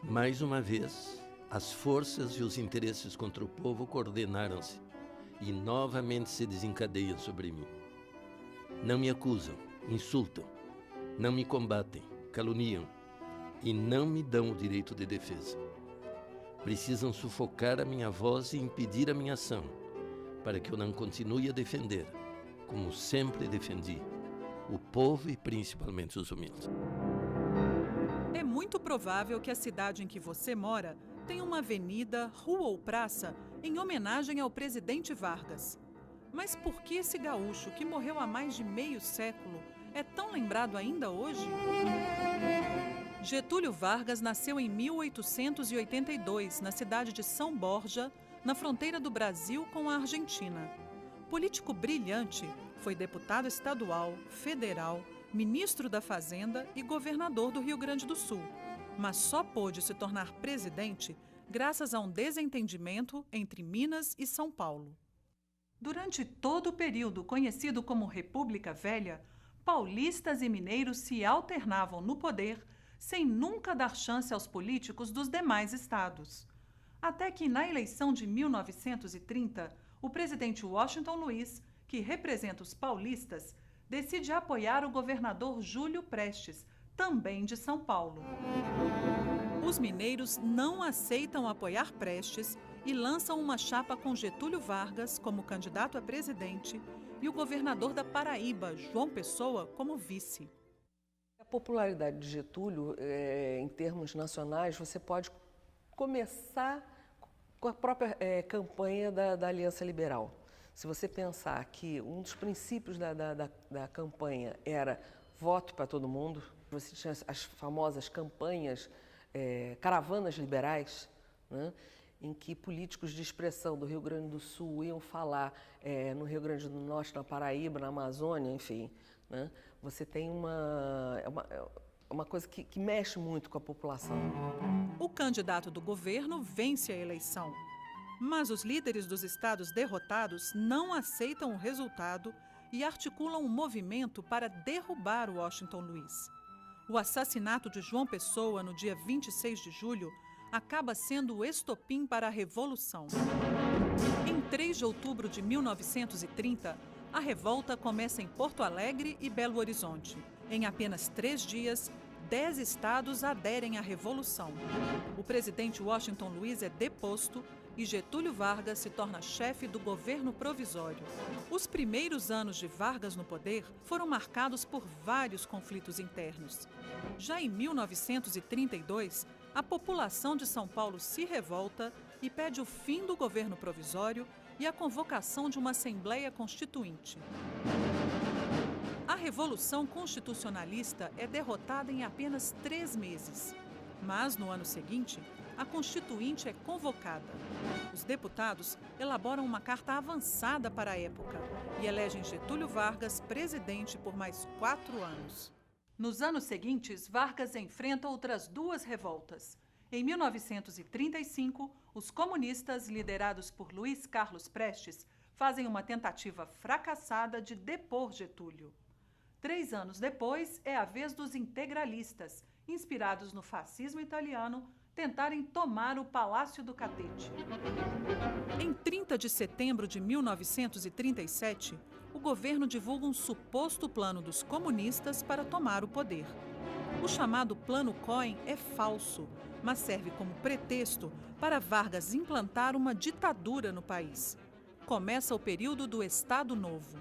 Mais uma vez, as forças e os interesses contra o povo coordenaram-se e novamente se desencadeiam sobre mim. Não me acusam, insultam, não me combatem, caluniam e não me dão o direito de defesa. Precisam sufocar a minha voz e impedir a minha ação, para que eu não continue a defender, como sempre defendi, o povo e principalmente os humildes. É muito provável que a cidade em que você mora tenha uma avenida, rua ou praça em homenagem ao presidente Vargas. Mas por que esse gaúcho, que morreu há mais de meio século, é tão lembrado ainda hoje? Getúlio Vargas nasceu em 1882, na cidade de São Borja, na fronteira do Brasil com a Argentina. Político brilhante, foi deputado estadual, federal, ministro da Fazenda e governador do Rio Grande do Sul, mas só pôde se tornar presidente graças a um desentendimento entre Minas e São Paulo. Durante todo o período conhecido como República Velha, paulistas e mineiros se alternavam no poder sem nunca dar chance aos políticos dos demais estados. Até que, na eleição de 1930, o presidente Washington Luiz, que representa os paulistas, decide apoiar o governador Júlio Prestes, também de São Paulo. Os mineiros não aceitam apoiar Prestes e lançam uma chapa com Getúlio Vargas como candidato a presidente e o governador da Paraíba, João Pessoa, como vice. A popularidade de Getúlio, em termos nacionais, você pode começar com a própria campanha da Aliança Liberal. Se você pensar que um dos princípios da campanha era voto para todo mundo, você tinha as famosas campanhas, caravanas liberais, né, em que políticos de expressão do Rio Grande do Sul iam falar no Rio Grande do Norte, na Paraíba, na Amazônia, enfim, né, você tem uma coisa que mexe muito com a população. O candidato do governo vence a eleição, mas os líderes dos estados derrotados não aceitam o resultado e articulam um movimento para derrubar Washington Luiz. O assassinato de João Pessoa no dia 26 de julho acaba sendo o estopim para a Revolução. Em 3 de outubro de 1930, a revolta começa em Porto Alegre e Belo Horizonte. Em apenas 3 dias, 10 estados aderem à Revolução. O presidente Washington Luiz é deposto e Getúlio Vargas se torna chefe do governo provisório. Os primeiros anos de Vargas no poder foram marcados por vários conflitos internos. Já em 1932, a população de São Paulo se revolta e pede o fim do governo provisório e a convocação de uma Assembleia Constituinte. A Revolução Constitucionalista é derrotada em apenas 3 meses. Mas, no ano seguinte, a Constituinte é convocada. Os deputados elaboram uma carta avançada para a época e elegem Getúlio Vargas presidente por mais 4 anos. Nos anos seguintes, Vargas enfrenta outras 2 revoltas. Em 1935, os comunistas, liderados por Luiz Carlos Prestes, fazem uma tentativa fracassada de depor Getúlio. 3 anos depois, é a vez dos integralistas, inspirados no fascismo italiano, tentarem tomar o Palácio do Catete. Em 30 de setembro de 1937, o governo divulga um suposto plano dos comunistas para tomar o poder. O chamado Plano Cohen é falso, mas serve como pretexto para Vargas implantar uma ditadura no país. Começa o período do Estado Novo.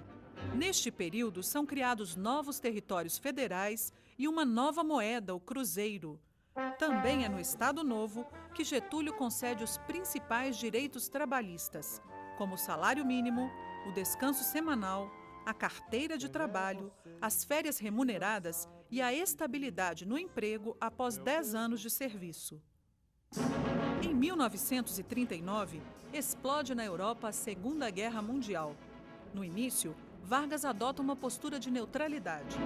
Neste período, são criados novos territórios federais e uma nova moeda, o cruzeiro. Também é no Estado Novo que Getúlio concede os principais direitos trabalhistas, como o salário mínimo, o descanso semanal, a carteira de trabalho, as férias remuneradas e a estabilidade no emprego após 10 anos de serviço. Em 1939, explode na Europa a Segunda Guerra Mundial. No início, Vargas adota uma postura de neutralidade,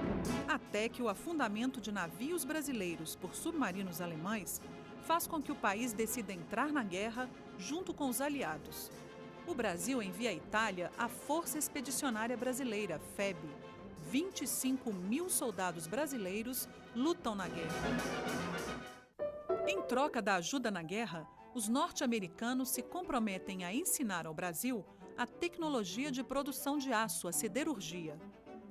até que o afundamento de navios brasileiros por submarinos alemães faz com que o país decida entrar na guerra junto com os aliados. O Brasil envia à Itália a Força Expedicionária Brasileira, FEB. 25 mil soldados brasileiros lutam na guerra. Em troca da ajuda na guerra, os norte-americanos se comprometem a ensinar ao Brasil a tecnologia de produção de aço, a siderurgia.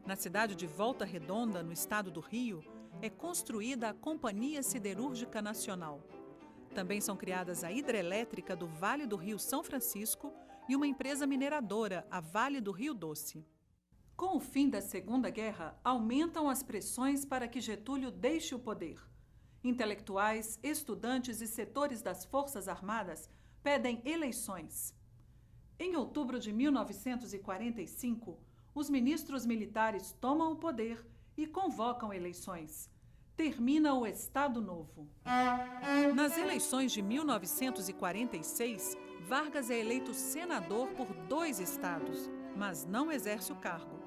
Na cidade de Volta Redonda, no estado do Rio, é construída a Companhia Siderúrgica Nacional. Também são criadas a hidrelétrica do Vale do Rio São Francisco e uma empresa mineradora, a Vale do Rio Doce. Com o fim da Segunda Guerra, aumentam as pressões para que Getúlio deixe o poder. Intelectuais, estudantes e setores das Forças Armadas pedem eleições. Em outubro de 1945, os ministros militares tomam o poder e convocam eleições. Termina o Estado Novo. Nas eleições de 1946, Vargas é eleito senador por 2 estados, mas não exerce o cargo.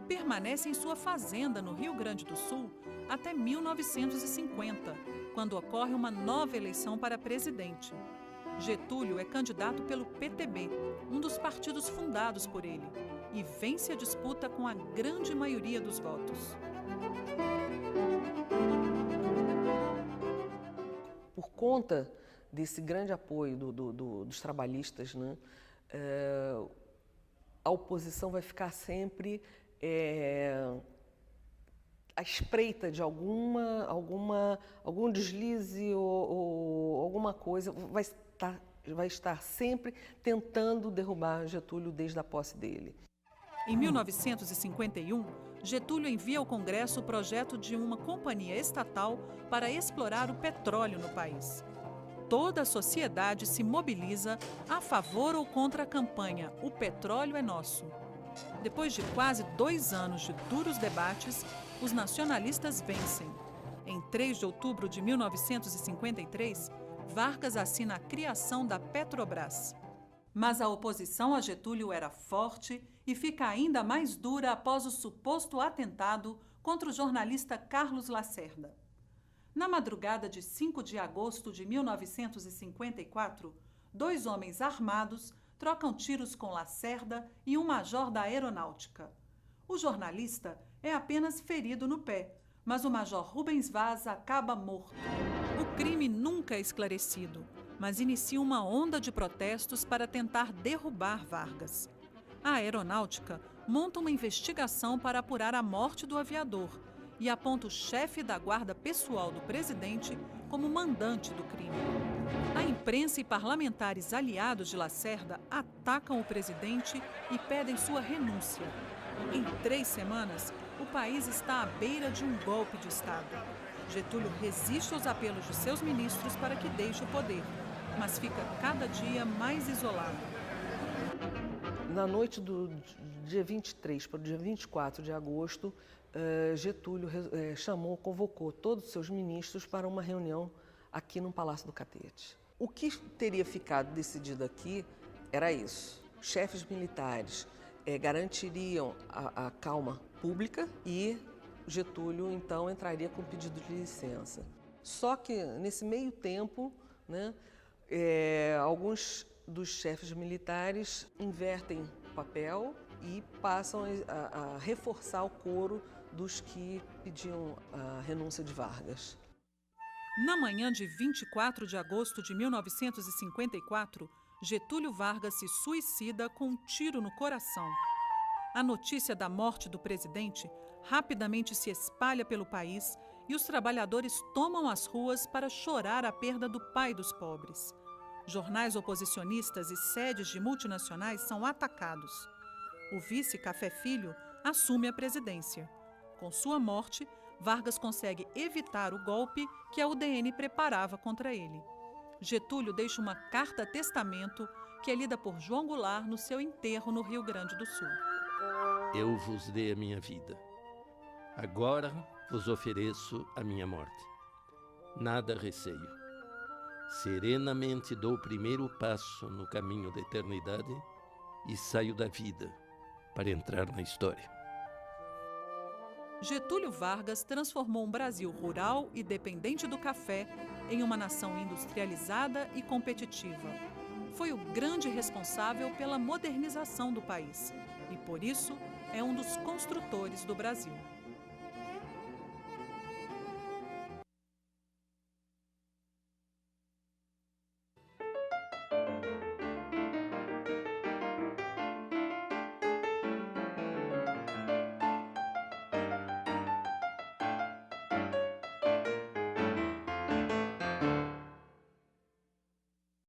Permanece em sua fazenda no Rio Grande do Sul até 1950, quando ocorre uma nova eleição para presidente. Getúlio é candidato pelo PTB, um dos partidos fundados por ele, e vence a disputa com a grande maioria dos votos. Por conta desse grande apoio dos trabalhistas, né, a oposição vai ficar sempre à espreita de algum deslize ou alguma coisa, vai estar sempre tentando derrubar Getúlio desde a posse dele. Em 1951, Getúlio envia ao Congresso o projeto de uma companhia estatal para explorar o petróleo no país. Toda a sociedade se mobiliza a favor ou contra a campanha "O petróleo é nosso". Depois de quase 2 anos de duros debates, os nacionalistas vencem. Em 3 de outubro de 1953, Vargas assina a criação da Petrobras. Mas a oposição a Getúlio era forte e fica ainda mais dura após o suposto atentado contra o jornalista Carlos Lacerda. Na madrugada de 5 de agosto de 1954, 2 homens armados trocam tiros com Lacerda e um major da aeronáutica. O jornalista é apenas ferido no pé, mas o major Rubens Vaz acaba morto. O crime nunca é esclarecido, mas inicia uma onda de protestos para tentar derrubar Vargas. A aeronáutica monta uma investigação para apurar a morte do aviador e aponta o chefe da guarda pessoal do presidente como mandante do crime. A imprensa e parlamentares aliados de Lacerda atacam o presidente e pedem sua renúncia. Em 3 semanas, o país está à beira de um golpe de Estado. Getúlio resiste aos apelos de seus ministros para que deixe o poder, mas fica cada dia mais isolado. Na noite do dia 23 para o dia 24 de agosto, Getúlio convocou todos os seus ministros para uma reunião aqui no Palácio do Catete. O que teria ficado decidido aqui era isso. Chefes militares garantiriam a calma pública e Getúlio, então, entraria com pedido de licença. Só que, nesse meio tempo, né, alguns dos chefes militares invertem o papel e passam a reforçar o coro dos que pediam a renúncia de Vargas. Na manhã de 24 de agosto de 1954, Getúlio Vargas se suicida com um tiro no coração. A notícia da morte do presidente rapidamente se espalha pelo país e os trabalhadores tomam as ruas para chorar a perda do pai dos pobres. Jornais oposicionistas e sedes de multinacionais são atacados. O vice Café Filho assume a presidência. Com sua morte, Vargas consegue evitar o golpe que a UDN preparava contra ele. Getúlio deixa uma carta-testamento que é lida por João Goulart no seu enterro no Rio Grande do Sul. Eu vos dei a minha vida. Agora vos ofereço a minha morte. Nada receio. Serenamente dou o primeiro passo no caminho da eternidade e saio da vida para entrar na história. Getúlio Vargas transformou um Brasil rural e dependente do café em uma nação industrializada e competitiva. Foi o grande responsável pela modernização do país e, por isso, é um dos construtores do Brasil.